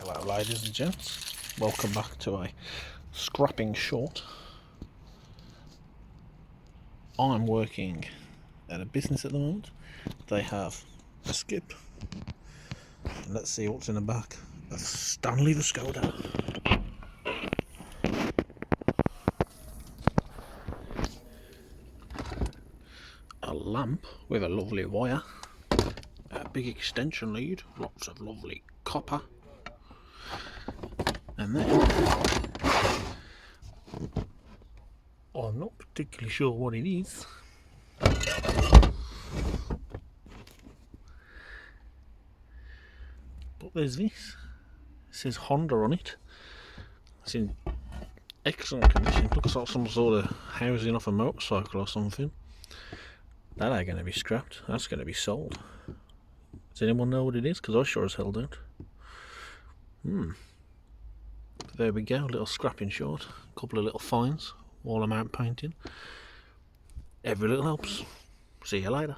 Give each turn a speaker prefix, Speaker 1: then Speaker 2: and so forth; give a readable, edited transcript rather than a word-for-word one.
Speaker 1: Hello ladies and gents, welcome back to a scrapping short. I'm working at a business at the moment. They have a skip, and let's see what's in the back of Stanley the Skoda. A lamp with a lovely wire, a big extension lead, lots of lovely copper, and then I'm not particularly sure what it is. But there's this. It says Honda on it. It's in excellent condition. It looks like some sort of housing off a motorcycle or something. That ain't going to be scrapped. That's going to be sold. Does anyone know what it is? Because I sure as hell don't. But there we go. A little scrapping short. A couple of little finds while I'm out painting. Every little helps. See you later.